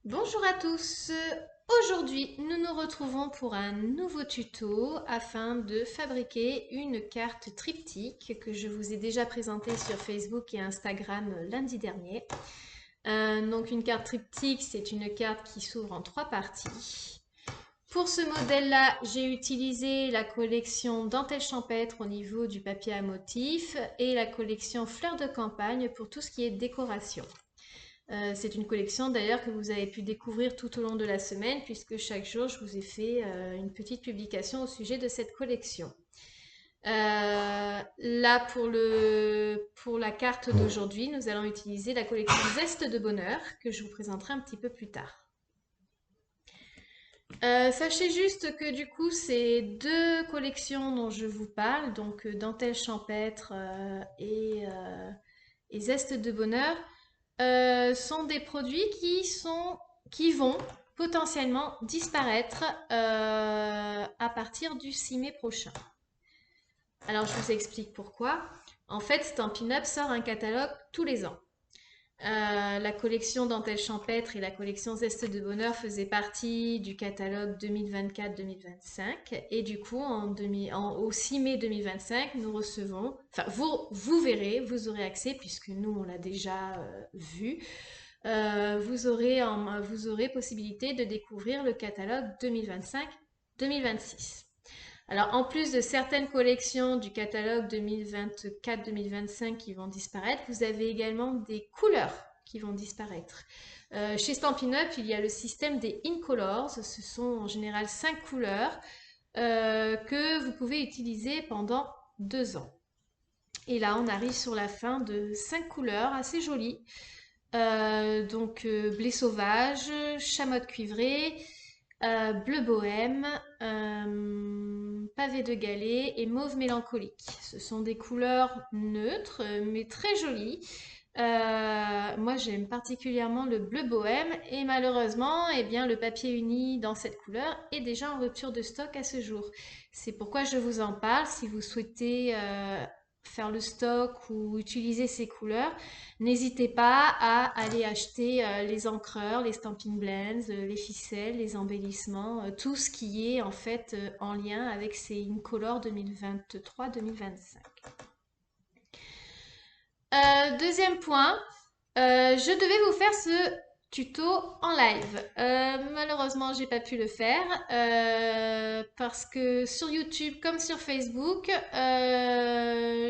Bonjour à tous. Aujourd'hui, nous nous retrouvons pour un nouveau tuto afin de fabriquer une carte triptyque que je vous ai déjà présentée sur Facebook et Instagram lundi dernier. Donc une carte triptyque, c'est une carte qui s'ouvre en 3 parties. Pour ce modèle-là, j'ai utilisé la collection Dentelle Champêtre au niveau du papier à motifs et la collection Fleurs de campagne pour tout ce qui est décoration. C'est une collection d'ailleurs que vous avez pu découvrir tout au long de la semaine puisque chaque jour je vous ai fait une petite publication au sujet de cette collection. Là pour la carte d'aujourd'hui, nous allons utiliser la collection Zeste de Bonheur que je vous présenterai un petit peu plus tard. Sachez juste que du coup, c'est deux collections dont je vous parle, donc Dentelle Champêtre et Zeste de Bonheur, sont des produits qui vont potentiellement disparaître à partir du 6 mai prochain. Alors, je vous explique pourquoi. En fait, Stampin' Up sort un catalogue tous les ans. La collection Dentelle Champêtre et la collection Zeste de Bonheur faisaient partie du catalogue 2024-2025. Et du coup, au 6 mai 2025, nous recevons, enfin, vous verrez, vous aurez accès, puisque nous, on l'a déjà vu, vous aurez possibilité de découvrir le catalogue 2025-2026. Alors, en plus de certaines collections du catalogue 2024-2025 qui vont disparaître, vous avez également des couleurs qui vont disparaître. Chez Stampin' Up, il y a le système des Incolors. Ce sont en général 5 couleurs que vous pouvez utiliser pendant 2 ans. Et là, on arrive sur la fin de 5 couleurs assez jolies. Blé sauvage, chamotte cuivrée, bleu bohème, pavé de galets et mauve mélancolique. Ce sont des couleurs neutres mais très jolies. Moi j'aime particulièrement le bleu bohème et malheureusement eh bien, le papier uni dans cette couleur est déjà en rupture de stock à ce jour. C'est pourquoi je vous en parle. Si vous souhaitez faire le stock ou utiliser ces couleurs, n'hésitez pas à aller acheter les encreurs, les Stampin' Blends, les ficelles, les embellissements, tout ce qui est en fait en lien avec ces Incolor 2023-2025. Deuxième point, je devais vous faire ce tuto en live. Malheureusement, j'ai pas pu le faire parce que sur YouTube comme sur Facebook,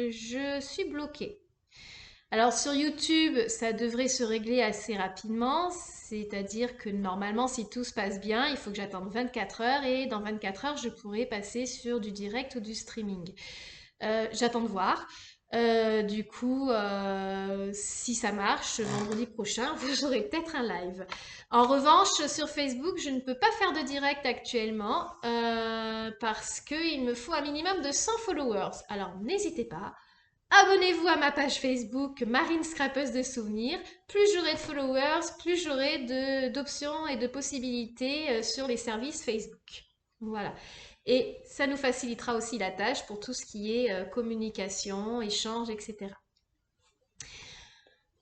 je suis bloquée. Alors sur YouTube, ça devrait se régler assez rapidement, c'est-à-dire que normalement, si tout se passe bien, il faut que j'attende 24 heures et dans 24 heures, je pourrai passer sur du direct ou du streaming. J'attends de voir. Si ça marche, vendredi prochain, vous aurez peut-être un live. En revanche, sur Facebook, je ne peux pas faire de direct actuellement parce qu'il me faut un minimum de 100 followers. Alors n'hésitez pas. Abonnez-vous à ma page Facebook Marine Scrapeuse de Souvenirs. Plus j'aurai de followers, plus j'aurai d'options et de possibilités sur les services Facebook. Voilà. Et ça nous facilitera aussi la tâche pour tout ce qui est communication, échange, etc.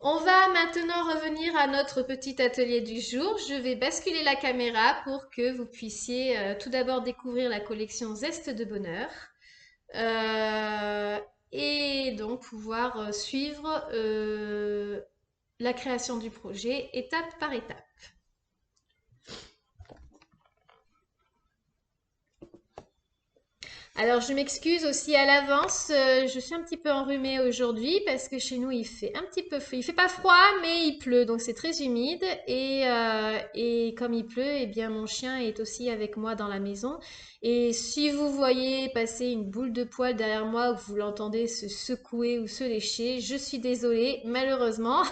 On va maintenant revenir à notre petit atelier du jour. Je vais basculer la caméra pour que vous puissiez tout d'abord découvrir la collection Zeste de Bonheur. Et donc pouvoir suivre la création du projet étape par étape. Alors je m'excuse aussi à l'avance, je suis un petit peu enrhumée aujourd'hui parce que chez nous il fait un petit peu il fait pas froid mais il pleut donc c'est très humide et comme il pleut eh bien mon chien est aussi avec moi dans la maison et si vous voyez passer une boule de poil derrière moi ou que vous l'entendez se secouer ou se lécher, je suis désolée malheureusement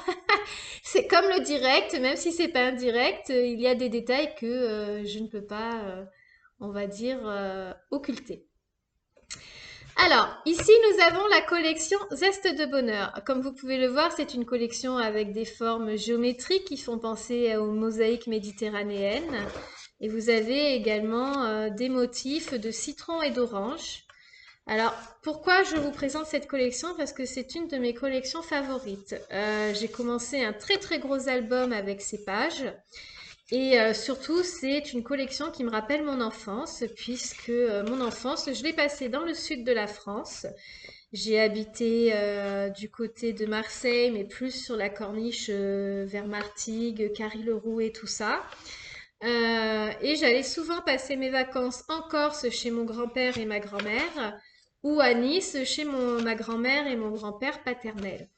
c'est comme le direct même si c'est pas un direct, il y a des détails que je ne peux pas on va dire occulter. Alors, ici, nous avons la collection Zeste de Bonheur. Comme vous pouvez le voir, c'est une collection avec des formes géométriques qui font penser aux mosaïques méditerranéennes. Et vous avez également des motifs de citron et d'orange. Alors, pourquoi je vous présente cette collection? Parce que c'est une de mes collections favorites. J'ai commencé un très très gros album avec ces pages. Et surtout, c'est une collection qui me rappelle mon enfance, puisque mon enfance, je l'ai passée dans le sud de la France. J'ai habité du côté de Marseille, mais plus sur la corniche vers Martigues, Carry-le-Roux et tout ça. Et j'allais souvent passer mes vacances en Corse chez mon grand-père et ma grand-mère, ou à Nice chez ma grand-mère et mon grand-père paternel.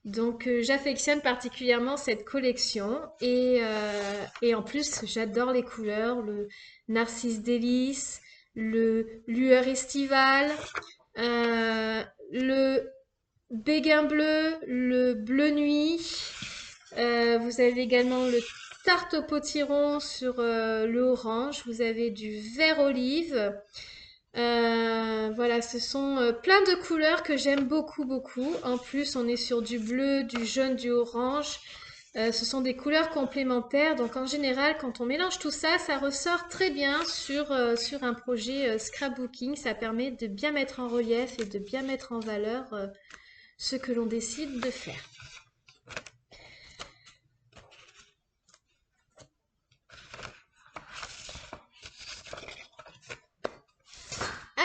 Donc j'affectionne particulièrement cette collection et en plus j'adore les couleurs, le Narcisse délice, le Lueur estival, euh, le béguin bleu, le bleu nuit. Vous avez également le tarte au potiron sur le orange. Vous avez du vert olive. Voilà, ce sont plein de couleurs que j'aime beaucoup, beaucoup. En plus, on est sur du bleu, du jaune, du orange. Ce sont des couleurs complémentaires. Donc, en général, quand on mélange tout ça, ça ressort très bien sur un projet scrapbooking. Ça permet de bien mettre en relief et de bien mettre en valeur ce que l'on décide de faire.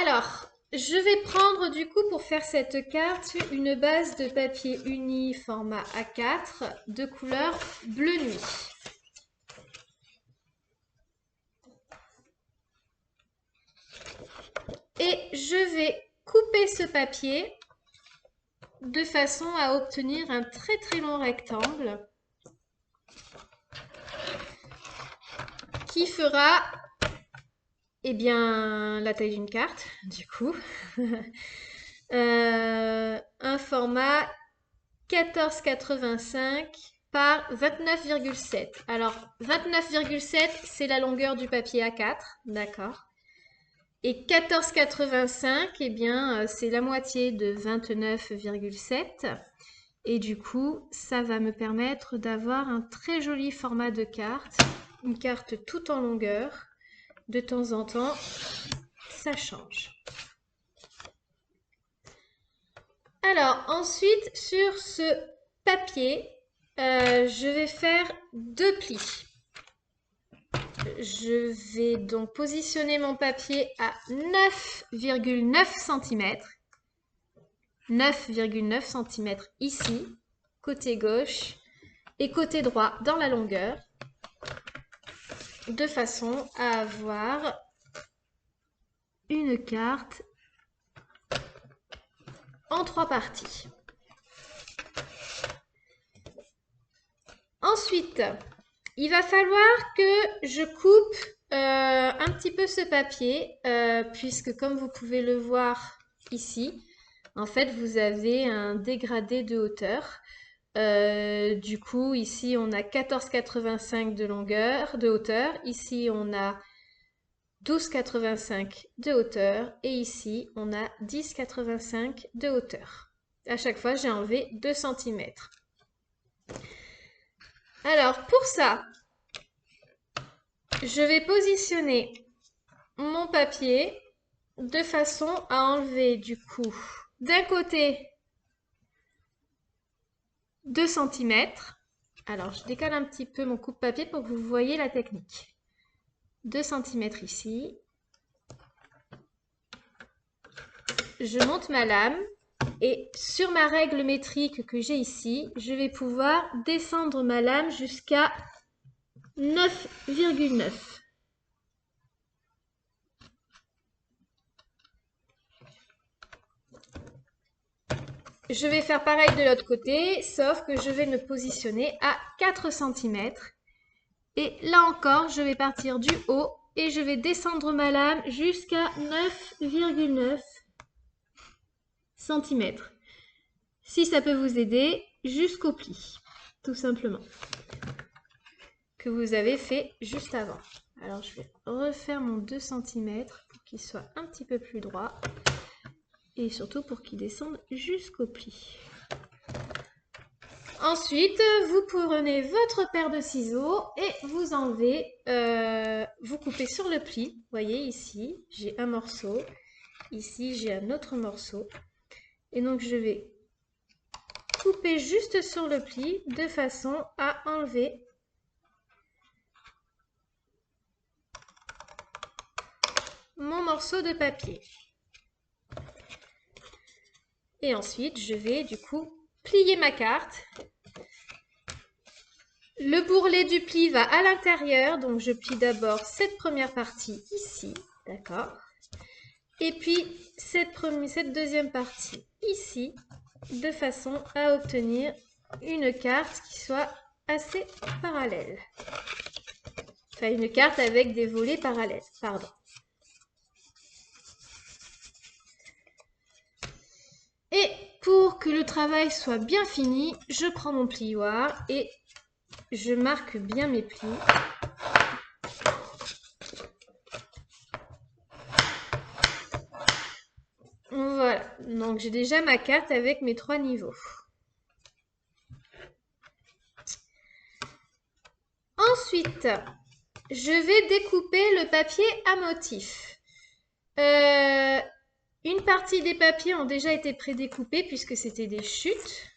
Alors, je vais prendre du coup pour faire cette carte une base de papier uni format A4 de couleur bleu nuit. Et je vais couper ce papier de façon à obtenir un très très long rectangle qui fera eh bien, la taille d'une carte, du coup. Un format 14,85 par 29,7. Alors, 29,7, c'est la longueur du papier A4, d'accord. Et 14,85, eh bien, c'est la moitié de 29,7. Et du coup, ça va me permettre d'avoir un très joli format de carte. Une carte tout en longueur. De temps en temps, ça change. Alors, ensuite, sur ce papier, je vais faire 2 plis. Je vais donc positionner mon papier à 9,9 cm. 9,9 cm ici, côté gauche, et côté droit dans la longueur, de façon à avoir une carte en 3 parties. Ensuite, il va falloir que je coupe un petit peu ce papier, puisque comme vous pouvez le voir ici, en fait, vous avez un dégradé de hauteur. Du coup, ici, on a 14,85 de longueur, de hauteur. Ici, on a 12,85 de hauteur. Et ici, on a 10,85 de hauteur. À chaque fois, j'ai enlevé 2 cm. Alors, pour ça, je vais positionner mon papier de façon à enlever du coup d'un côté 2 cm. Alors, je décale un petit peu mon coupe-papier pour que vous voyez la technique. 2 cm ici. Je monte ma lame et sur ma règle métrique que j'ai ici, je vais pouvoir descendre ma lame jusqu'à 9,9. Je vais faire pareil de l'autre côté, sauf que je vais me positionner à 4 cm. Et là encore, je vais partir du haut et je vais descendre ma lame jusqu'à 9,9 cm. Si ça peut vous aider, jusqu'au pli, tout simplement, que vous avez fait juste avant. Alors, je vais refaire mon 2 cm pour qu'il soit un petit peu plus droit et surtout pour qu'il descende jusqu'au pli. Ensuite, vous prenez votre paire de ciseaux et vous enlevez, vous coupez sur le pli. Vous voyez ici, j'ai un morceau. Ici, j'ai un autre morceau. Et donc, je vais couper juste sur le pli de façon à enlever mon morceau de papier. Et ensuite, je vais du coup plier ma carte. Le bourrelet du pli va à l'intérieur, donc je plie d'abord cette première partie ici, d'accord? Et puis cette deuxième partie ici, de façon à obtenir une carte qui soit assez parallèle. Enfin, une carte avec des volets parallèles, pardon. Et pour que le travail soit bien fini, je prends mon plioir et je marque bien mes plis. Voilà, donc j'ai déjà ma carte avec mes 3 niveaux. Ensuite, je vais découper le papier à motif. Une partie des papiers ont déjà été prédécoupés puisque c'était des chutes.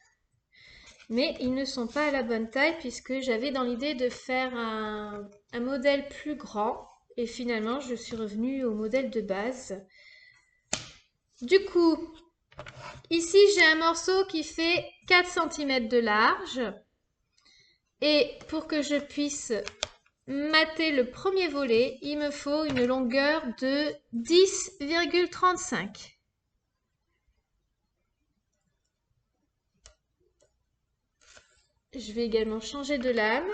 Mais ils ne sont pas à la bonne taille puisque j'avais dans l'idée de faire un modèle plus grand. Et finalement, je suis revenue au modèle de base. Du coup, ici, j'ai un morceau qui fait 4 cm de large. Et pour que je puisse mater le premier volet, il me faut une longueur de 10,35. Je vais également changer de lame.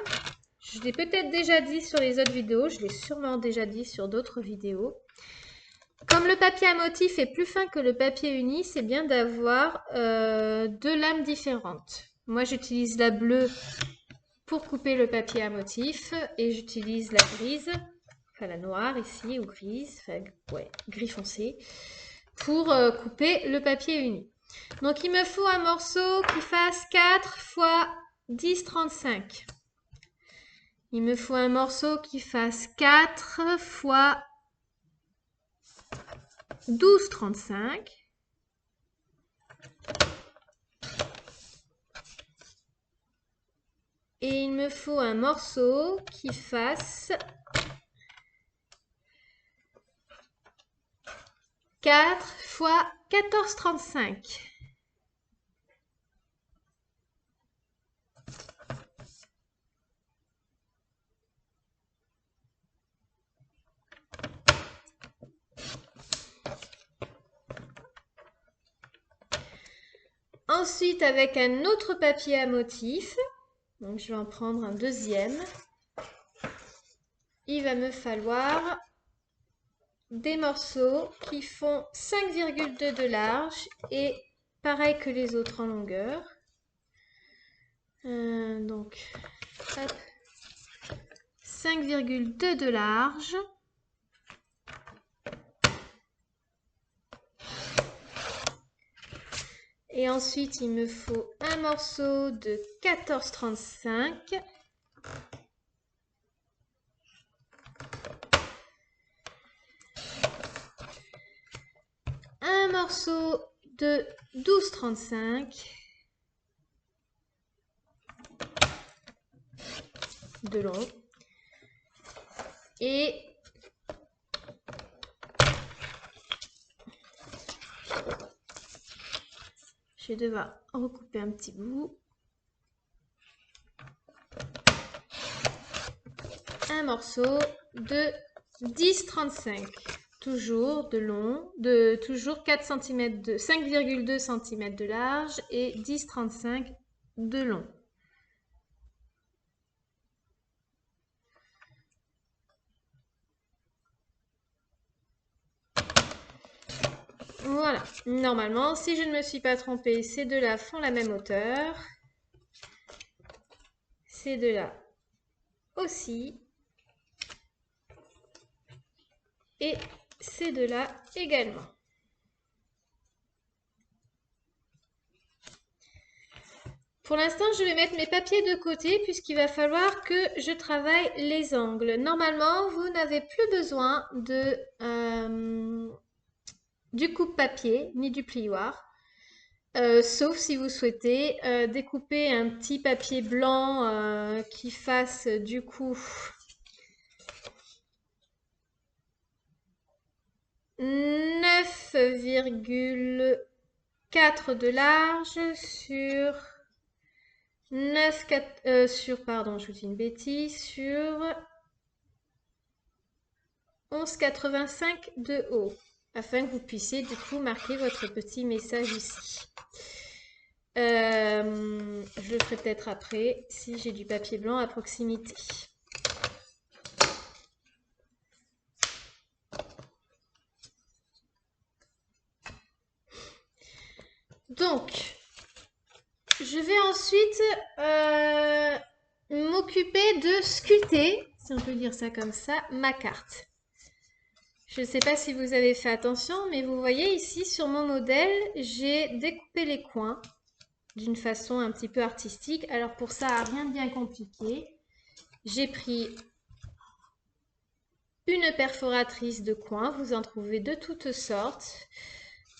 Je l'ai peut-être déjà dit sur les autres vidéos, je l'ai sûrement déjà dit sur d'autres vidéos. Comme le papier à motif est plus fin que le papier uni, c'est bien d'avoir 2 lames différentes. Moi, j'utilise la bleue pour couper le papier à motif et j'utilise la grise, enfin la noire ici, ou grise, enfin ouais, gris foncé, pour couper le papier uni. Donc, il me faut un morceau qui fasse 4 x 10,35. Il me faut un morceau qui fasse 4 x 12,35. Et il me faut un morceau qui fasse 4 x 14,35. Ensuite, avec un autre papier à motif, donc je vais en prendre un deuxième, il va me falloir des morceaux qui font 5,2 de large et pareil que les autres en longueur. Donc, 5,2 de large. Et ensuite, il me faut un morceau de 14,35. Un morceau de 12,35 de long. Et je vais devoir recouper un petit bout. Un morceau de 10,35. Toujours de long, toujours 4 cm de 5,2 cm de large et 10,35 de long. Voilà, normalement, si je ne me suis pas trompée, ces deux-là font la même hauteur. Ces deux-là aussi. Et ces deux-là également. Pour l'instant, je vais mettre mes papiers de côté puisqu'il va falloir que je travaille les angles. Normalement, vous n'avez plus besoin du coupe-papier ni du plioir. Sauf si vous souhaitez découper un petit papier blanc qui fasse du coup 9,4 de large sur pardon, je vous dis une bêtise, sur 11,85 de haut, afin que vous puissiez du coup marquer votre petit message ici. Je le ferai peut-être après, si j'ai du papier blanc à proximité. Donc, je vais ensuite m'occuper de sculpter, si on peut dire ça comme ça, ma carte. Je ne sais pas si vous avez fait attention, mais vous voyez ici sur mon modèle, j'ai découpé les coins d'une façon un petit peu artistique. Alors pour ça, rien de bien compliqué. J'ai pris une perforatrice de coin, vous en trouvez de toutes sortes.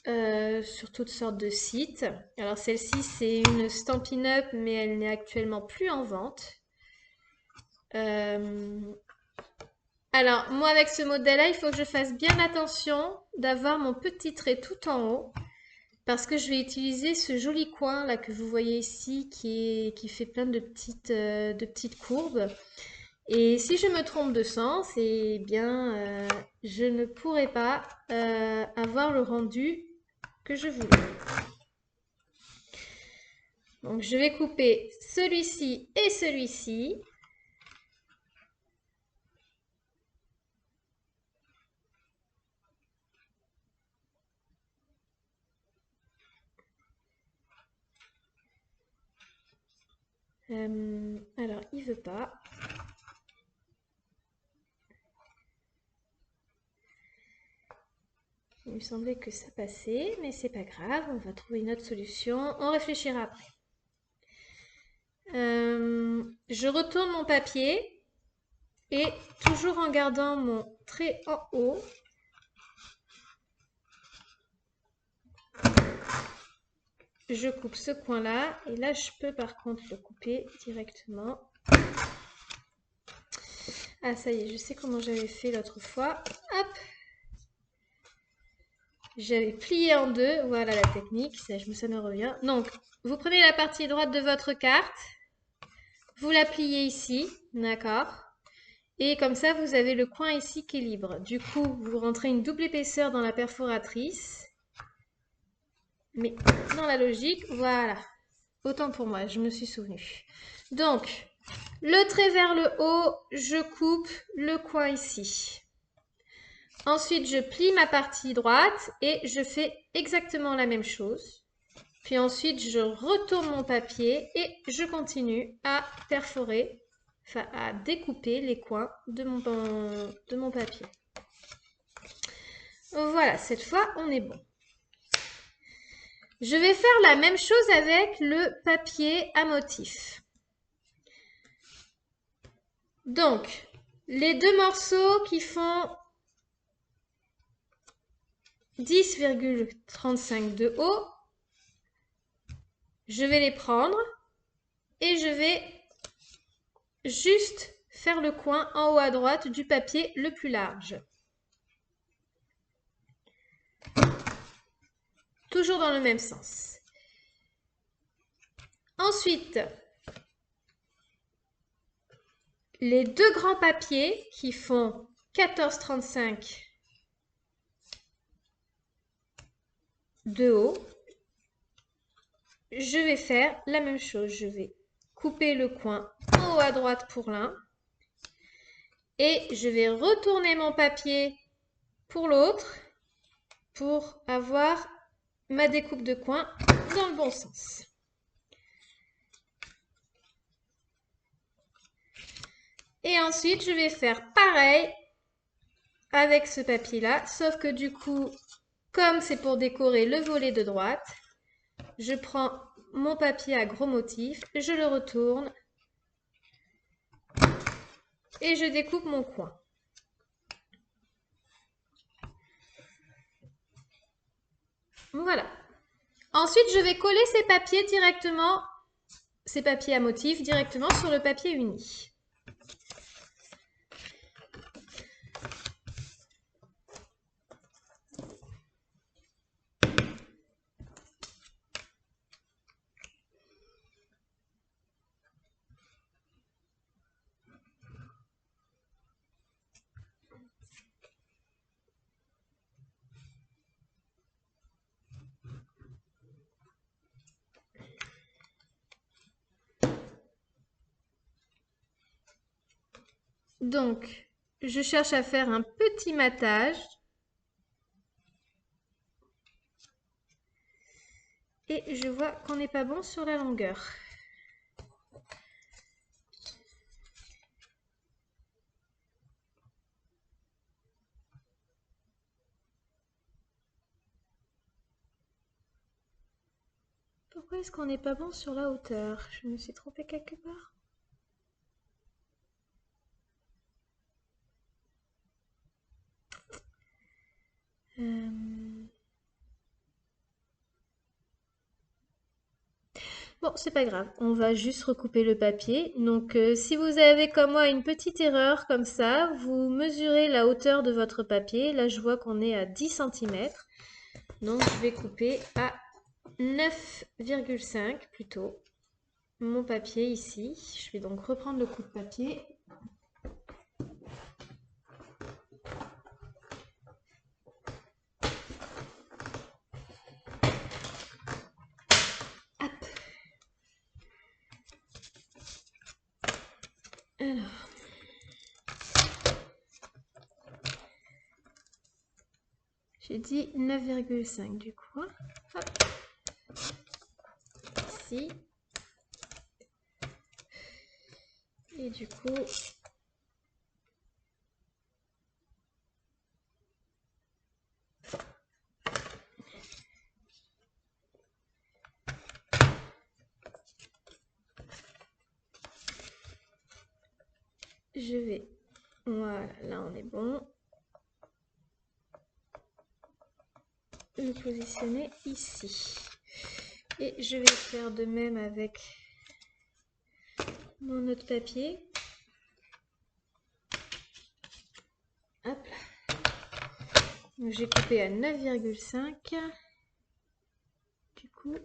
Sur toutes sortes de sites. Alors celle-ci c'est une Stampin' Up mais elle n'est actuellement plus en vente. Alors moi avec ce modèle-là il faut que je fasse bien attention d'avoir mon petit trait tout en haut parce que je vais utiliser ce joli coin là que vous voyez ici qui fait plein de petites courbes. Et si je me trompe de sens, eh bien je ne pourrai pas avoir le rendu que je voulais. Donc je vais couper celui-ci et celui-ci. Alors il veut pas. Il me semblait que ça passait, mais c'est pas grave, on va trouver une autre solution. On réfléchira après. Je retourne mon papier et toujours en gardant mon trait en haut, je coupe ce coin-là et là je peux par contre le couper directement. Ah ça y est, je sais comment j'avais fait l'autre fois. Hop! J'avais plié en deux, voilà la technique, ça me revient. Donc, vous prenez la partie droite de votre carte, vous la pliez ici, d'accord? Et comme ça, vous avez le coin ici qui est libre. Du coup, vous rentrez une double épaisseur dans la perforatrice. Mais dans la logique, voilà. Autant pour moi, je me suis souvenu. Donc, le trait vers le haut, je coupe le coin ici. Ensuite, je plie ma partie droite et je fais exactement la même chose. Puis ensuite, je retourne mon papier et je continue à perforer, enfin à découper les coins de mon papier. Voilà, cette fois, on est bon. Je vais faire la même chose avec le papier à motif. Donc, les deux morceaux qui font 10,35 de haut, je vais les prendre et je vais juste faire le coin en haut à droite du papier le plus large. Toujours dans le même sens. Ensuite, les deux grands papiers qui font 14,35 de haut, je vais faire la même chose. Je vais couper le coin en haut à droite pour l'un et je vais retourner mon papier pour l'autre pour avoir ma découpe de coin dans le bon sens. Et ensuite, je vais faire pareil avec ce papier-là, sauf que du coup, comme c'est pour décorer le volet de droite, je prends mon papier à gros motif, je le retourne et je découpe mon coin. Voilà. Ensuite, je vais coller ces papiers directement, ces papiers à motif directement sur le papier uni. Donc, je cherche à faire un petit matage. Et je vois qu'on n'est pas bon sur la longueur. Pourquoi est-ce qu'on n'est pas bon sur la hauteur? Je me suis trompée quelque part. Bon, c'est pas grave, on va juste recouper le papier. Donc, si vous avez comme moi une petite erreur comme ça, vous mesurez la hauteur de votre papier. Là, je vois qu'on est à 10 cm. Donc, je vais couper à 9,5 plutôt mon papier ici. Je vais donc reprendre le coupe-papier. Alors, j'ai dit 9,5 du coup. Hop. Ici. Et du coup, je vais, voilà, là on est bon, le positionner ici. Et je vais faire de même avec mon autre papier. Hop là. J'ai coupé à 9,5. Du coup,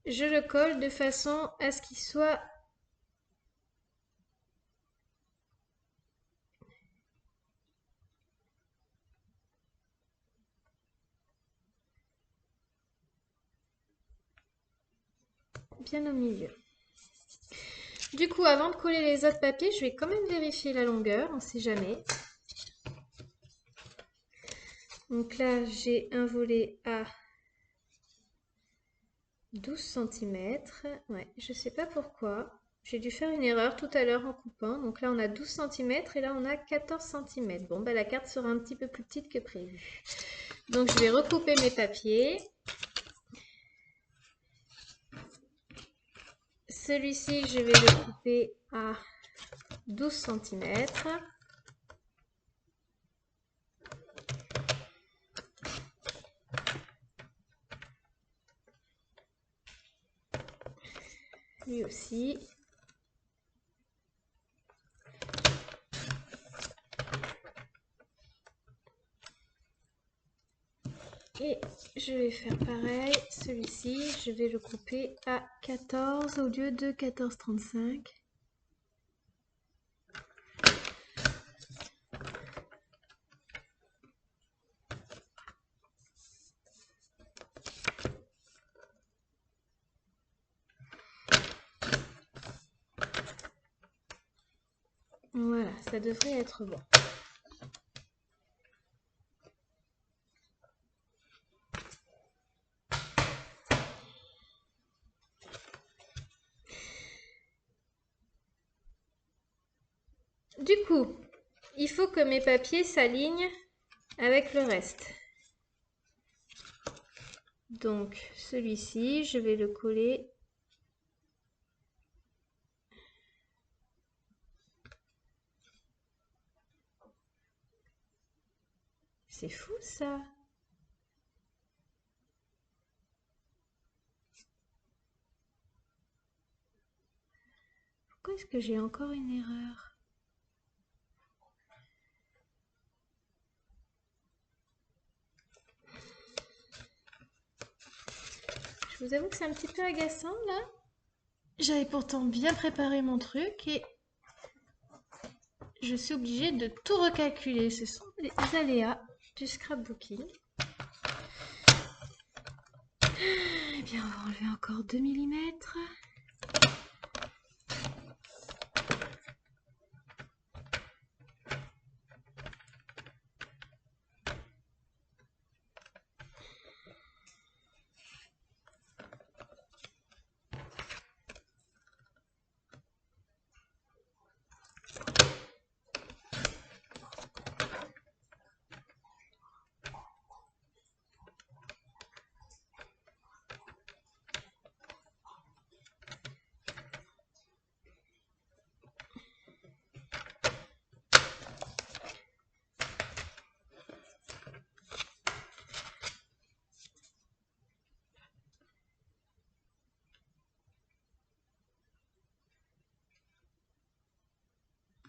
et je le colle de façon à ce qu'il soit bien au milieu. Du coup, avant de coller les autres papiers, je vais quand même vérifier la longueur, on ne sait jamais. Donc là, j'ai un volet à 12 cm. Ouais, je sais pas pourquoi. J'ai dû faire une erreur tout à l'heure en coupant. Donc là, on a 12 cm et là, on a 14 cm. Bon, bah, la carte sera un petit peu plus petite que prévu. Donc, je vais recouper mes papiers. Celui-ci, je vais le couper à 12 cm. Lui aussi. Et je vais faire pareil, celui-ci, je vais le couper à 14 au lieu de 14,35. Voilà, ça devrait être bon. Du coup, il faut que mes papiers s'alignent avec le reste. Donc, celui-ci, je vais le coller. C'est fou ça. Pourquoi est-ce que j'ai encore une erreur? Je vous avoue que c'est un petit peu agaçant là. J'avais pourtant bien préparé mon truc et je suis obligée de tout recalculer. Ce sont les aléas du scrapbooking. Eh bien, on va enlever encore 2 millimètres.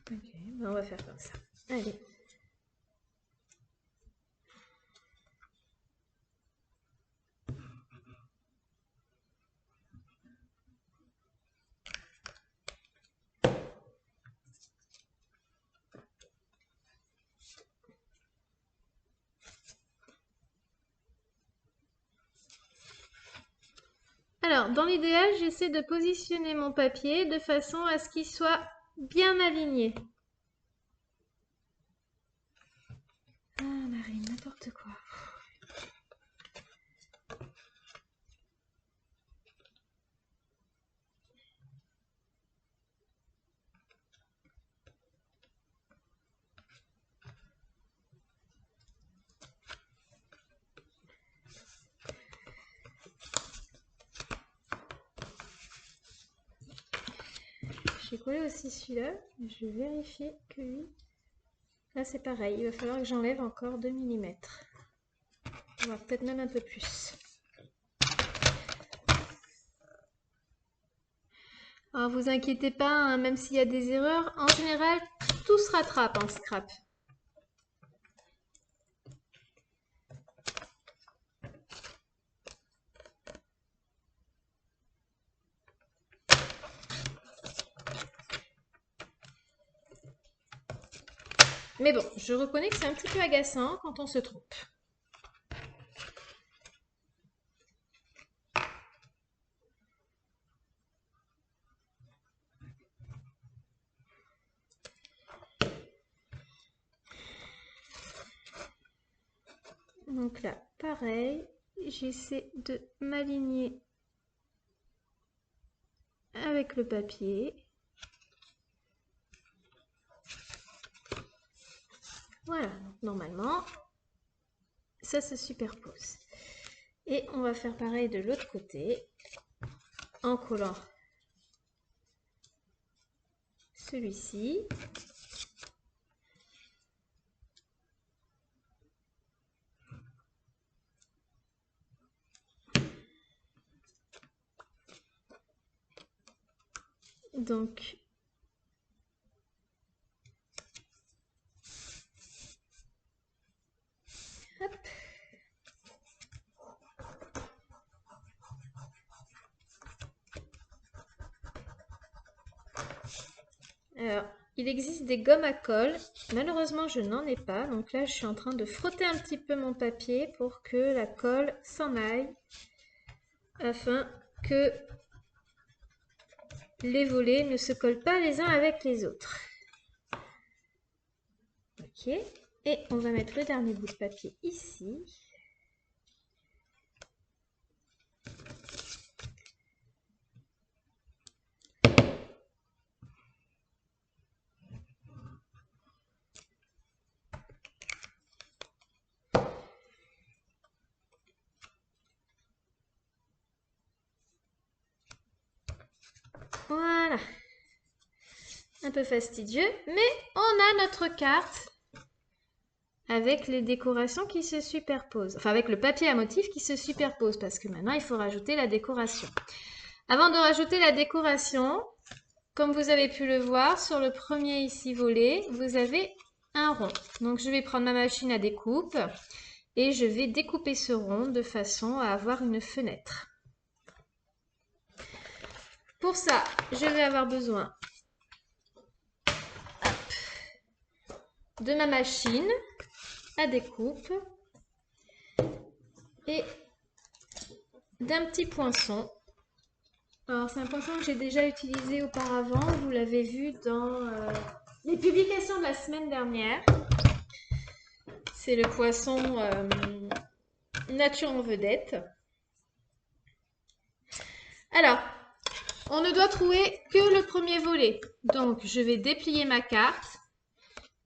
Ok, ben on va faire comme ça. Allez. Alors, dans l'idéal, j'essaie de positionner mon papier de façon à ce qu'il soit bien aligné. Ah, Marine, n'importe quoi. J'ai collé aussi celui-là. Je vais vérifier que lui... Là, c'est pareil. Il va falloir que j'enlève encore 2 millimètres. Voire peut-être même un peu plus. Alors, vous inquiétez pas, hein, même s'il y a des erreurs, en général, tout se rattrape en scrap. Mais bon, je reconnais que c'est un petit peu agaçant quand on se trompe. Donc là, pareil, j'essaie de m'aligner avec le papier. Voilà, donc normalement, ça se superpose. Et on va faire pareil de l'autre côté, en collant celui-ci. Donc, hop. Alors, il existe des gommes à colle. Malheureusement, je n'en ai pas. Donc là, je suis en train de frotter un petit peu mon papier pour que la colle s'en aille. Afin que les volets ne se collent pas les uns avec les autres. Ok. Et on va mettre le dernier bout de papier ici. Voilà. Un peu fastidieux, mais on a notre carte avec les décorations qui se superposent. Enfin, avec le papier à motif qui se superpose, parce que maintenant, il faut rajouter la décoration. Avant de rajouter la décoration, comme vous avez pu le voir, sur le premier ici volet, vous avez un rond. Donc, je vais prendre ma machine à découpe et je vais découper ce rond de façon à avoir une fenêtre. Pour ça, je vais avoir besoin de ma machine à découpe et d'un petit poinçon. Alors, c'est un poinçon que j'ai déjà utilisé auparavant. Vous l'avez vu dans les publications de la semaine dernière. C'est le poisson nature en vedette. Alors, on ne doit trouver que le premier volet. Donc, je vais déplier ma carte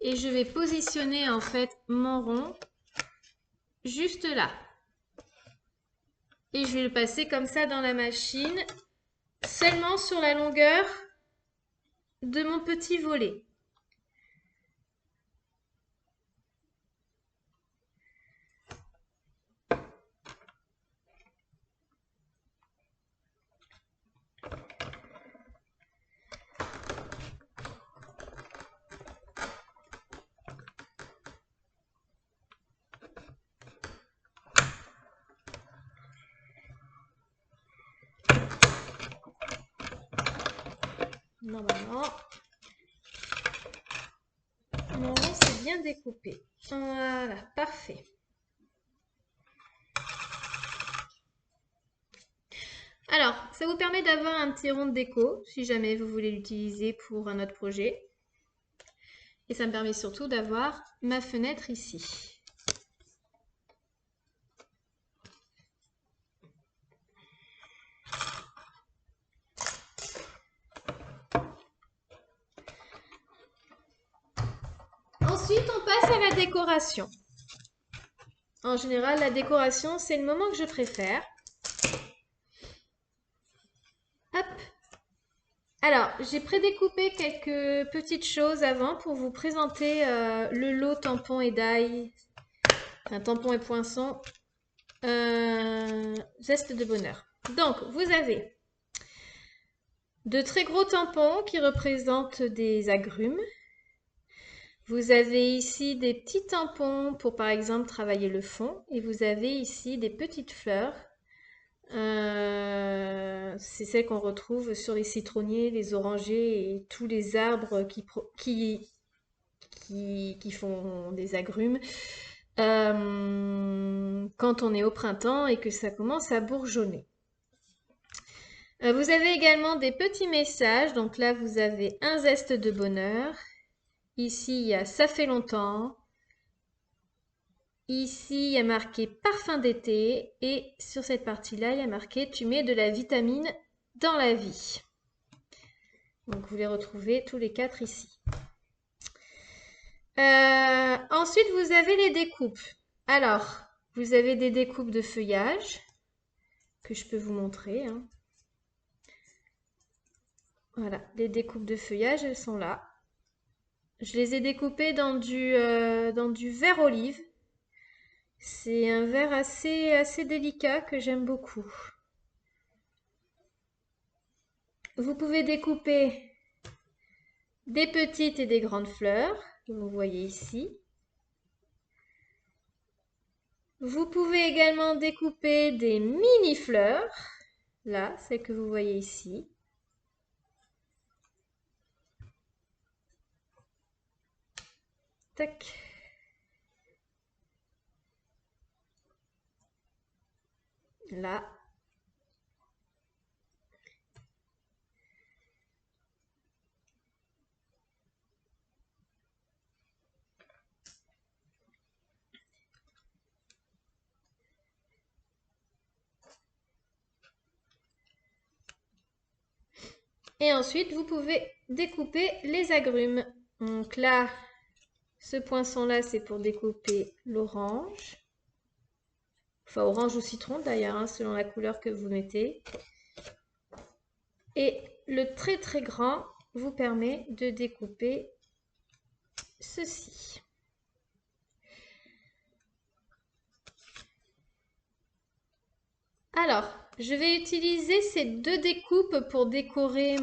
et je vais positionner en fait mon rond juste là. Et je vais le passer comme ça dans la machine, seulement sur la longueur de mon petit volet. Normalement, mon rond c'est bien découpé. Voilà, parfait. Alors, ça vous permet d'avoir un petit rond de déco, si jamais vous voulez l'utiliser pour un autre projet. Et ça me permet surtout d'avoir ma fenêtre ici. Ensuite, on passe à la décoration. En général, la décoration, c'est le moment que je préfère. Hop. Alors, j'ai prédécoupé quelques petites choses avant pour vous présenter le lot tampon et die, un tampon et poinçon, geste de bonheur. Donc, vous avez de très gros tampons qui représentent des agrumes. Vous avez ici des petits tampons pour, par exemple, travailler le fond. Et vous avez ici des petites fleurs. C'est celles qu'on retrouve sur les citronniers, les orangers et tous les arbres qui font des agrumes. Quand on est au printemps et que ça commence à bourgeonner. Vous avez également des petits messages. Donc là, vous avez un zeste de bonheur. Ici, il y a ça fait longtemps. Ici, il y a marqué parfum d'été. Et sur cette partie-là, il y a marqué tu mets de la vitamine dans la vie. Donc, vous les retrouvez tous les 4 ici. Ensuite, vous avez les découpes. Alors, vous avez des découpes de feuillage que je peux vous montrer. Hein. Voilà, les découpes de feuillage, elles sont là. Je les ai découpées dans du vert olive. C'est un vert assez délicat que j'aime beaucoup. Vous pouvez découper des petites et des grandes fleurs, que vous voyez ici. Vous pouvez également découper des mini-fleurs, là, celles que vous voyez ici. Tac. Là. Et ensuite, vous pouvez découper les agrumes. Donc là, ce poinçon-là, c'est pour découper l'orange. Enfin, orange ou citron d'ailleurs, hein, selon la couleur que vous mettez. Et le très très grand vous permet de découper ceci. Alors, je vais utiliser ces deux découpes pour décorer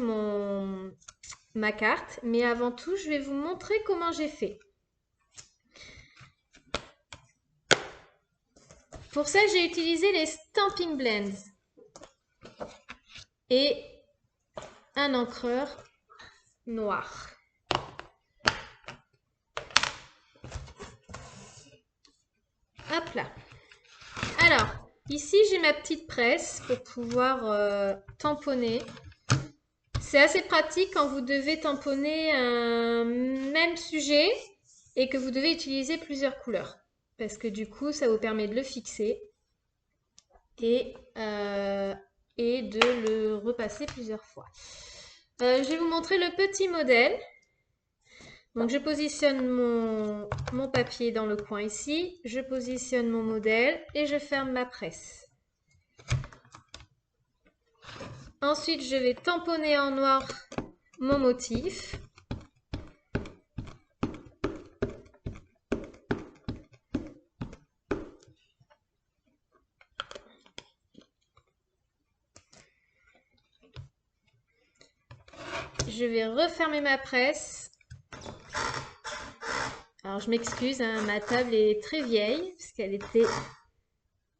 ma carte. Mais avant tout, je vais vous montrer comment j'ai fait. Pour ça, j'ai utilisé les Stampin' Blends et un encreur noir. Hop là. Alors, Ici, j'ai ma petite presse pour pouvoir tamponner. C'est assez pratique quand vous devez tamponner un même sujet et que vous devez utiliser plusieurs couleurs. Parce que du coup, ça vous permet de le fixer et, euh, et de le repasser plusieurs fois. Je vais vous montrer le petit modèle. Donc, je positionne mon papier dans le coin ici, je positionne mon modèle et je ferme ma presse. Ensuite, je vais tamponner en noir mon motif. Je vais refermer ma presse. Alors, je m'excuse, hein, ma table est très vieille, parce qu'elle était,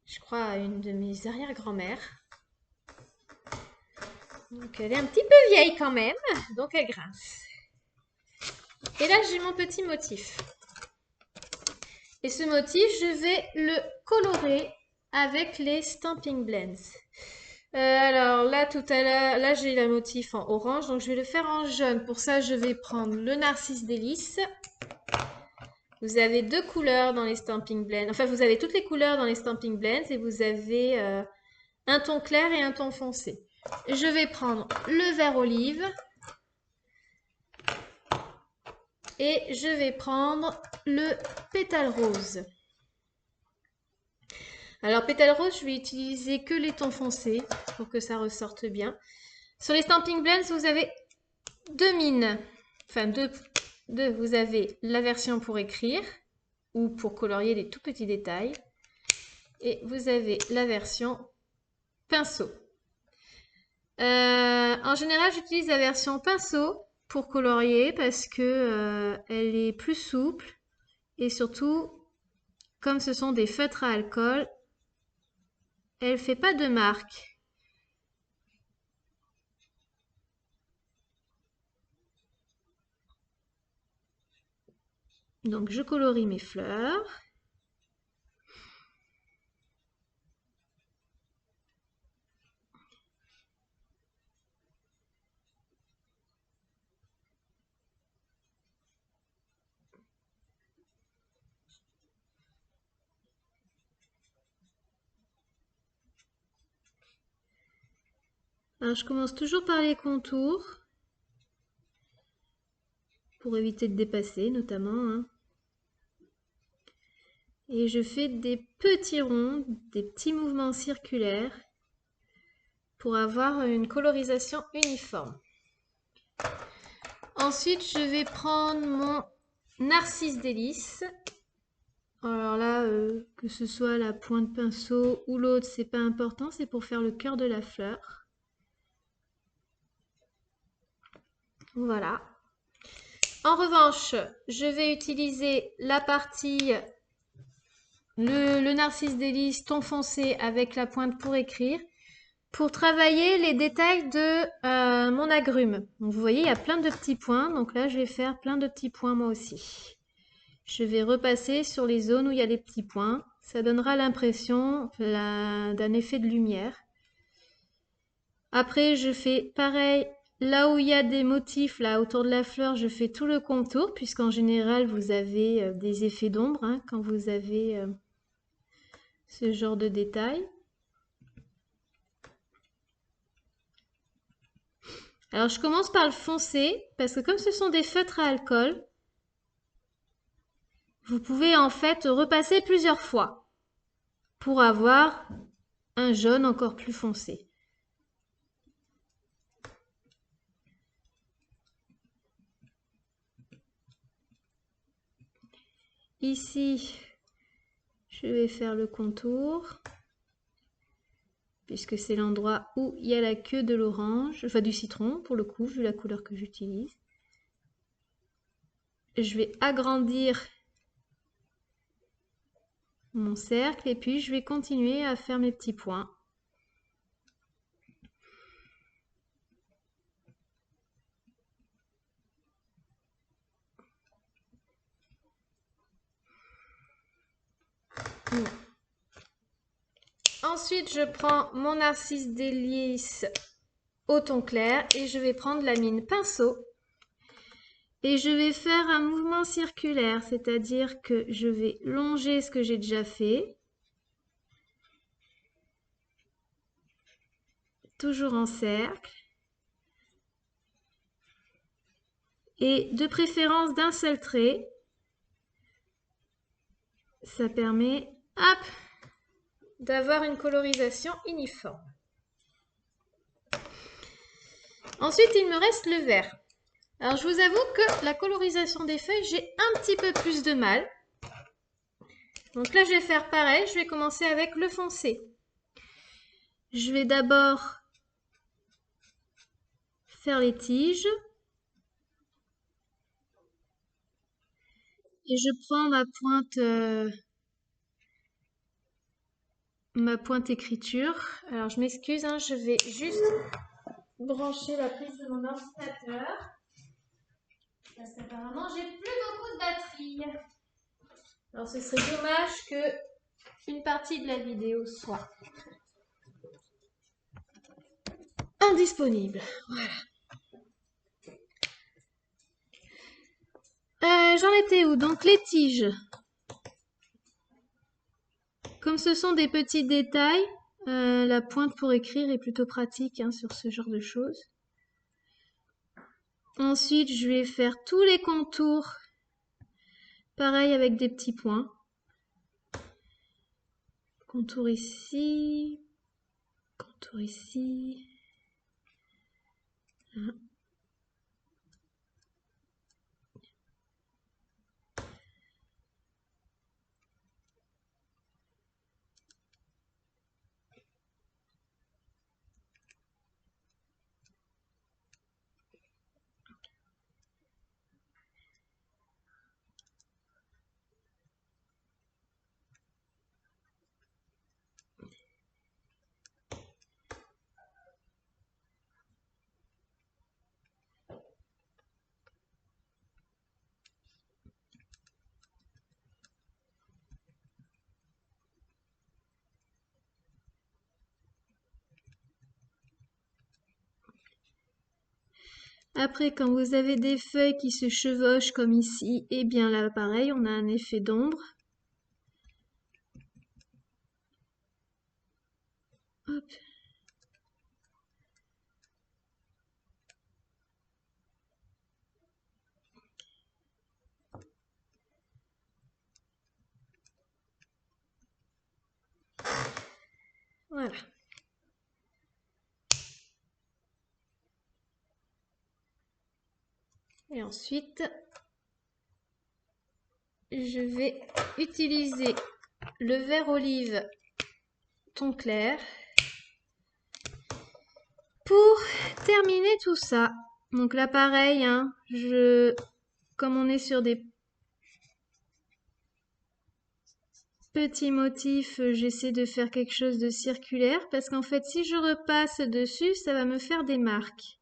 je crois, une de mes arrière-grand-mères. Donc, elle est un petit peu vieille quand même, donc elle grince. Et là, j'ai mon petit motif. Et ce motif, je vais le colorer avec les Stampin' Blends. Alors là, tout à l'heure, là j'ai le motif en orange, donc je vais le faire en jaune. Pour ça, je vais prendre le Narcisse Délice. Vous avez deux couleurs dans les Stampin' Blends. Enfin, vous avez toutes les couleurs dans les Stampin' Blends et vous avez un ton clair et un ton foncé. Je vais prendre le vert olive et je vais prendre le pétale rose. Alors, pétale rose, je vais utiliser que les tons foncés pour que ça ressorte bien. Sur les Stampin' Blends, vous avez deux mines. Enfin, deux. Vous avez la version pour écrire ou pour colorier des tout petits détails. Et vous avez la version pinceau. En général, j'utilise la version pinceau pour colorier parce que elle est plus souple et surtout, comme ce sont des feutres à alcool, elle fait pas de marque. Donc, je colorie mes fleurs. Alors, je commence toujours par les contours pour éviter de dépasser, notamment, hein. Et je fais des petits ronds, des petits mouvements circulaires pour avoir une colorisation uniforme. Ensuite, je vais prendre mon Narcisse Délice. Alors là, que ce soit la pointe pinceau ou l'autre, c'est pas important, c'est pour faire le cœur de la fleur. Voilà. En revanche, je vais utiliser la partie, le Narcisse Délice ton foncé avec la pointe pour écrire, pour travailler les détails de mon agrume. Donc, vous voyez, il y a plein de petits points, donc là, je vais faire plein de petits points moi aussi. Je vais repasser sur les zones où il y a des petits points. Ça donnera l'impression d'un effet de lumière. Après, je fais pareil. Là où il y a des motifs, là autour de la fleur, je fais tout le contour, puisqu'en général, vous avez des effets d'ombre hein, quand vous avez ce genre de détails. Alors, je commence par le foncé, parce que comme ce sont des feutres à alcool, vous pouvez en fait repasser plusieurs fois pour avoir un jaune encore plus foncé. Ici, je vais faire le contour, puisque c'est l'endroit où il y a la queue de l'orange, enfin du citron pour le coup, vu la couleur que j'utilise. Je vais agrandir mon cercle et puis je vais continuer à faire mes petits points. Ensuite, je prends mon Narcisse Délice au ton clair et je vais prendre la mine pinceau. Et je vais faire un mouvement circulaire, c'est-à-dire que je vais longer ce que j'ai déjà fait. Toujours en cercle. Et de préférence d'un seul trait. Ça permet, hop, d'avoir une colorisation uniforme. Ensuite, il me reste le vert. Alors, je vous avoue que la colorisation des feuilles, j'ai un petit peu plus de mal. Donc là, je vais faire pareil. Je vais commencer avec le foncé. Je vais d'abord faire les tiges. Et je prends ma pointe écriture. Alors, je m'excuse, hein, je vais juste brancher la prise de mon ordinateur. Parce qu'apparemment, j'ai plus beaucoup de batterie. Alors, ce serait dommage que une partie de la vidéo soit indisponible. Voilà. J'en étais où? Donc, les tiges. Comme ce sont des petits détails, la pointe pour écrire est plutôt pratique hein, sur ce genre de choses. Ensuite, je vais faire tous les contours. Pareil avec des petits points. Contour ici. Contour ici. Là. Après, quand vous avez des feuilles qui se chevauchent comme ici, et bien là, pareil, on a un effet d'ombre. Hop. Voilà. Et ensuite, je vais utiliser le vert olive ton clair pour terminer tout ça. Donc là, pareil, hein, comme on est sur des petits motifs, j'essaie de faire quelque chose de circulaire parce qu'en fait, si je repasse dessus, ça va me faire des marques.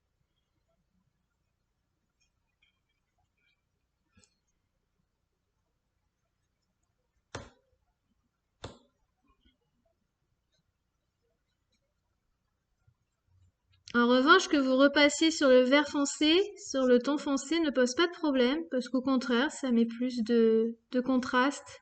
En revanche, que vous repassiez sur le vert foncé, sur le ton foncé, ne pose pas de problème, parce qu'au contraire, ça met plus de contraste.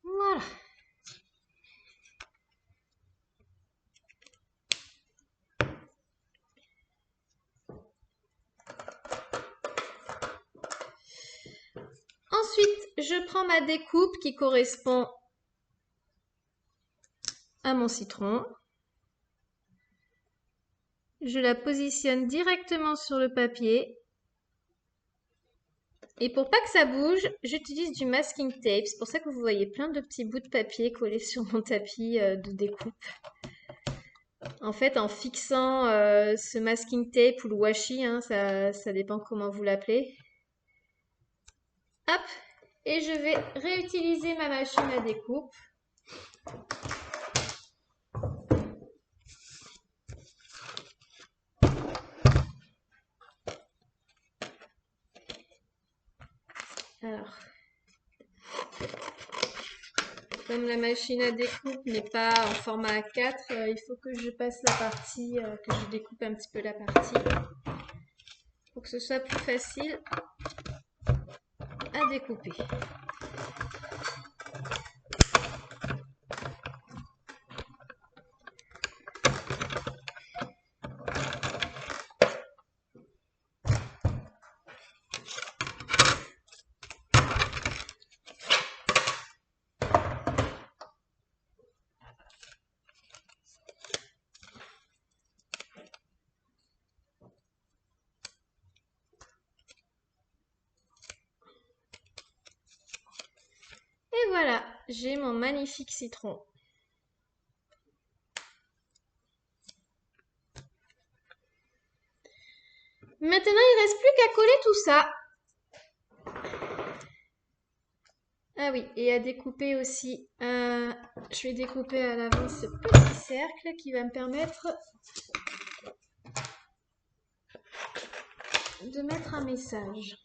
Voilà. Ensuite, je prends ma découpe qui correspond à mon citron. Je la positionne directement sur le papier. Et pour pas que ça bouge, j'utilise du masking tape. C'est pour ça que vous voyez plein de petits bouts de papier collés sur mon tapis de découpe. En fait, en fixant ce masking tape ou le washi, hein, ça dépend comment vous l'appelez. Hop! Et je vais réutiliser ma machine à découpe. Alors, comme la machine à découpe n'est pas en format A4, il faut que je passe la partie, que je découpe un petit peu la partie pour que ce soit plus facile à découper. Et voilà, j'ai mon magnifique citron. Maintenant, il ne reste plus qu'à coller tout ça. Ah oui, et à découper aussi. Je vais découper à l'avant ce petit cercle qui va me permettre de mettre un message.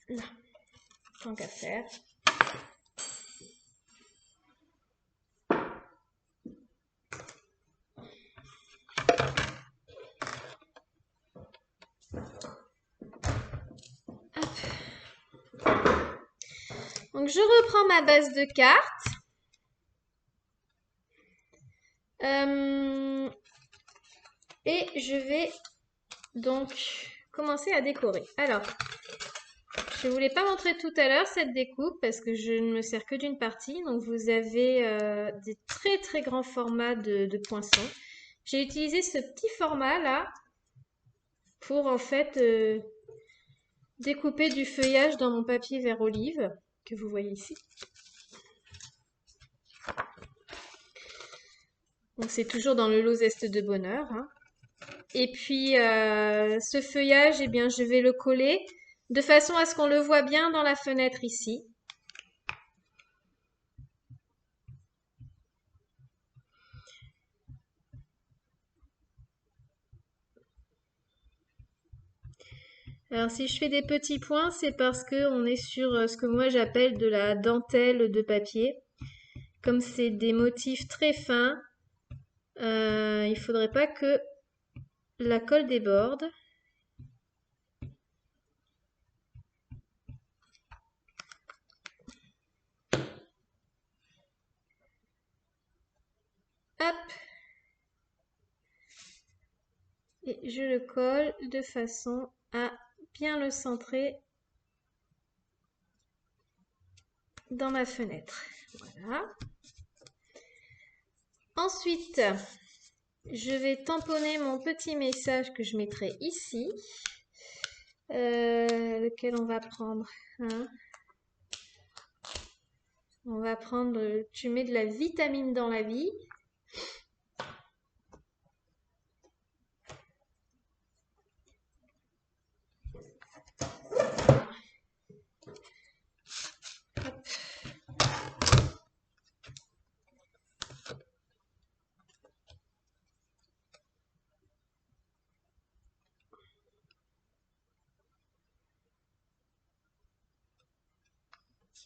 Là, tant qu'à faire. Donc je reprends ma base de cartes. Et je vais donc commencer à décorer. Alors, je ne voulais pas montrer tout à l'heure cette découpe parce que je ne me sers que d'une partie. Donc vous avez des très très grands formats de poinçons. J'ai utilisé ce petit format là pour en fait découper du feuillage dans mon papier vert olive que vous voyez ici. Donc c'est toujours dans le lot Zeste de Bonheur, hein. Et puis ce feuillage, eh bien, je vais le coller de façon à ce qu'on le voit bien dans la fenêtre ici. Alors si je fais des petits points, c'est parce que on est sur ce que moi j'appelle de la dentelle de papier. Comme c'est des motifs très fins, il faudrait pas que la colle déborde. Hop. Et je le colle de façon à bien le centrer dans ma fenêtre. Voilà. Ensuite, je vais tamponner mon petit message que je mettrai ici, lequel on va prendre. Hein. On va prendre, tu mets de la vitamine dans la vie.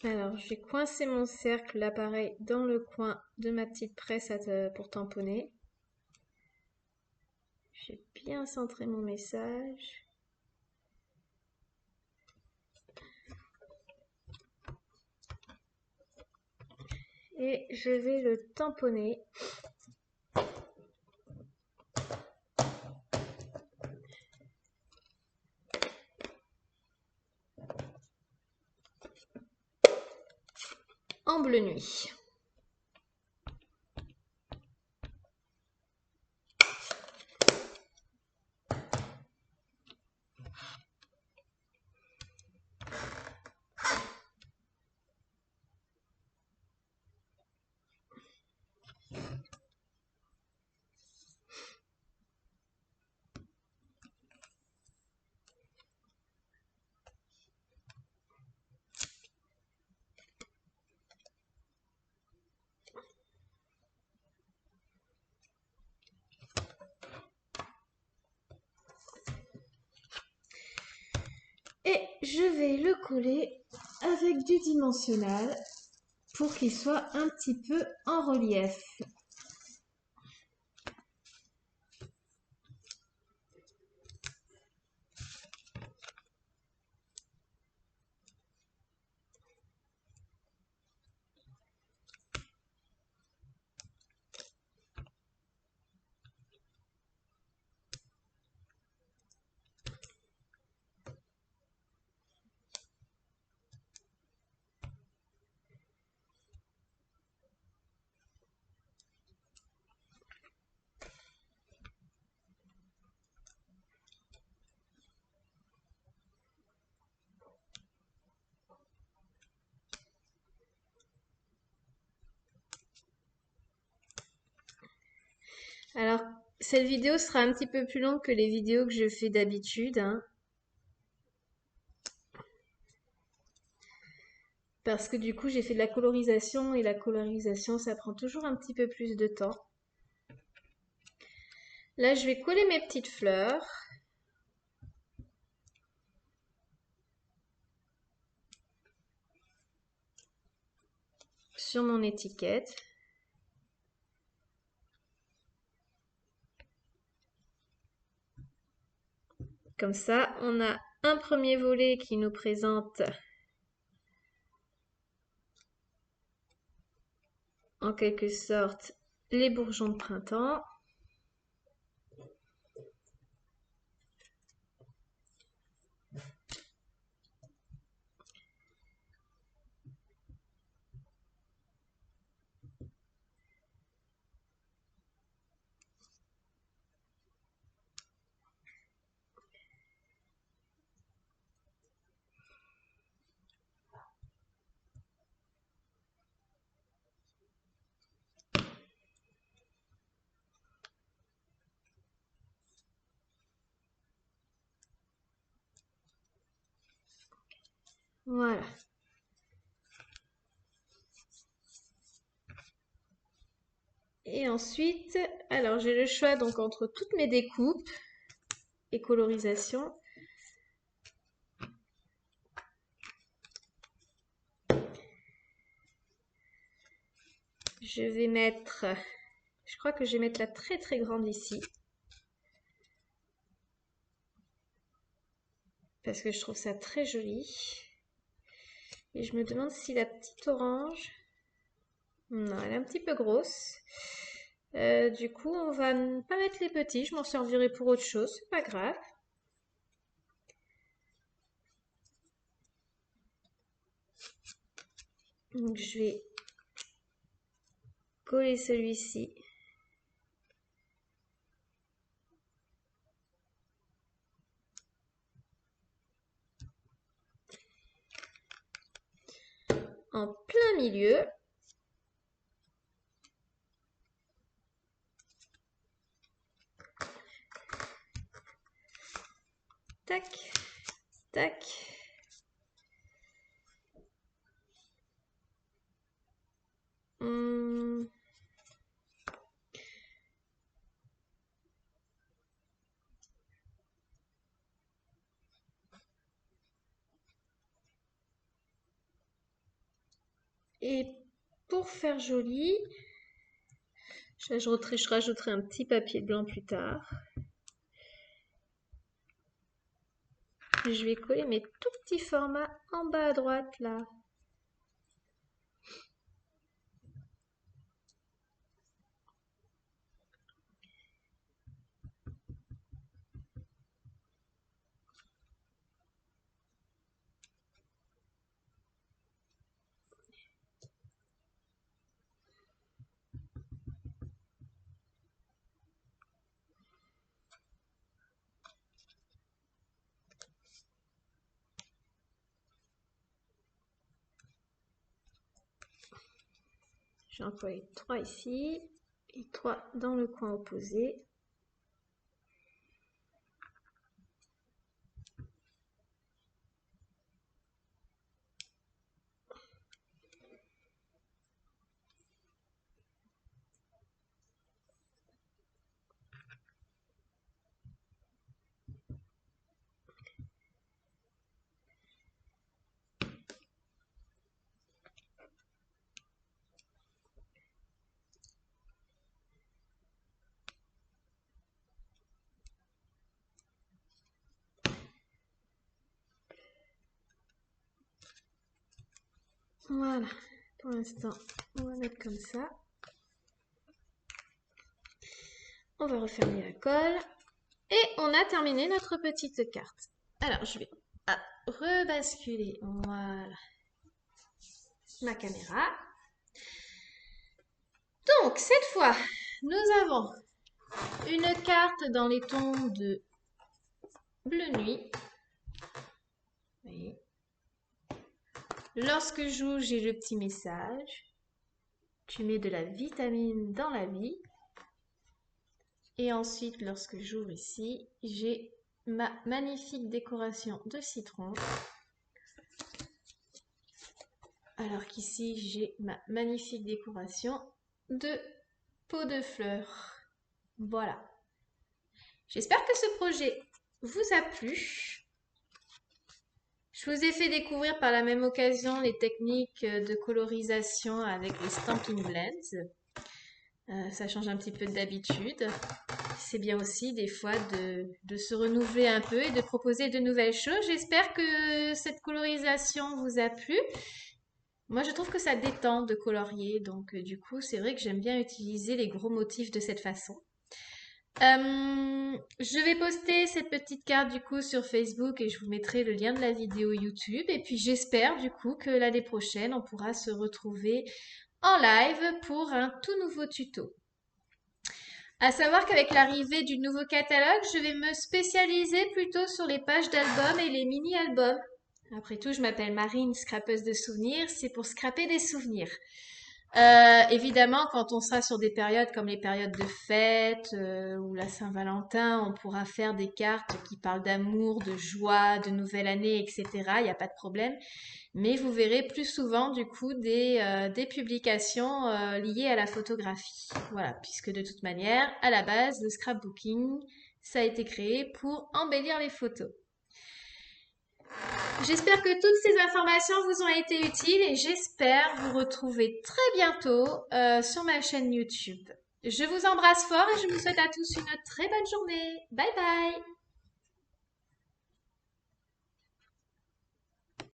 Alors, je vais coincer mon cercle, l'appareil dans le coin de ma petite presse pour tamponner. J'ai bien centré mon message. Et je vais le tamponner. En bleu nuit. Et je vais le coller avec du dimensionnel pour qu'il soit un petit peu en relief. Alors, cette vidéo sera un petit peu plus longue que les vidéos que je fais d'habitude, hein, parce que du coup, j'ai fait de la colorisation et la colorisation, ça prend toujours un petit peu plus de temps. Là, je vais coller mes petites fleurs. Sur mon étiquette. Comme ça, on a un premier volet qui nous présente en quelque sorte les bourgeons de printemps. Voilà. Et ensuite, alors j'ai le choix donc entre toutes mes découpes et colorisation. Je vais mettre, je crois que je vais mettre la très très grande ici. Parce que je trouve ça très joli. Et je me demande si la petite orange, non, elle est un petit peu grosse. Du coup, on va ne pas mettre les petits, je m'en servirai pour autre chose, c'est pas grave. Donc je vais coller celui-ci. En plein milieu. Tac, tac. Hum. Et pour faire joli, je rajouterai un petit papier blanc plus tard. Je vais coller mes tout petits formats en bas à droite là. J'en colle 3 ici. et 3 dans le coin opposé. Voilà, pour l'instant, on va mettre comme ça. On va refermer la colle. Et on a terminé notre petite carte. Alors, je vais rebasculer, voilà, ma caméra. Donc, cette fois, nous avons une carte dans les tons de bleu nuit. Vous voyez. Lorsque je joue, j'ai le petit message. Tu mets de la vitamine dans la vie. Et ensuite, lorsque j'ouvre ici, j'ai ma magnifique décoration de citron. Alors qu'ici, j'ai ma magnifique décoration de pot de fleurs. Voilà. J'espère que ce projet vous a plu. Je vous ai fait découvrir par la même occasion les techniques de colorisation avec les Stampin' Blends. Ça change un petit peu d'habitude. C'est bien aussi des fois de se renouveler un peu et de proposer de nouvelles choses. J'espère que cette colorisation vous a plu. Moi, je trouve que ça détend de colorier. Donc, du coup, c'est vrai que j'aime bien utiliser les gros motifs de cette façon. Je vais poster cette petite carte du coup sur Facebook et je vous mettrai le lien de la vidéo YouTube. Et puis j'espère du coup que l'année prochaine, on pourra se retrouver en live pour un tout nouveau tuto. À savoir qu'avec l'arrivée du nouveau catalogue, je vais me spécialiser plutôt sur les pages d'albums et les mini-albums. Après tout, je m'appelle Marine, scrapeuse de souvenirs, c'est pour scraper des souvenirs. Évidemment, quand on sera sur des périodes comme les périodes de fête ou la Saint-Valentin, on pourra faire des cartes qui parlent d'amour, de joie, de nouvelle année, etc. Il n'y a pas de problème. Mais vous verrez plus souvent du coup des publications liées à la photographie. Voilà, puisque de toute manière, à la base, le scrapbooking, ça a été créé pour embellir les photos. J'espère que toutes ces informations vous ont été utiles et j'espère vous retrouver très bientôt sur ma chaîne YouTube. Je vous embrasse fort et je vous souhaite à tous une très bonne journée. Bye bye!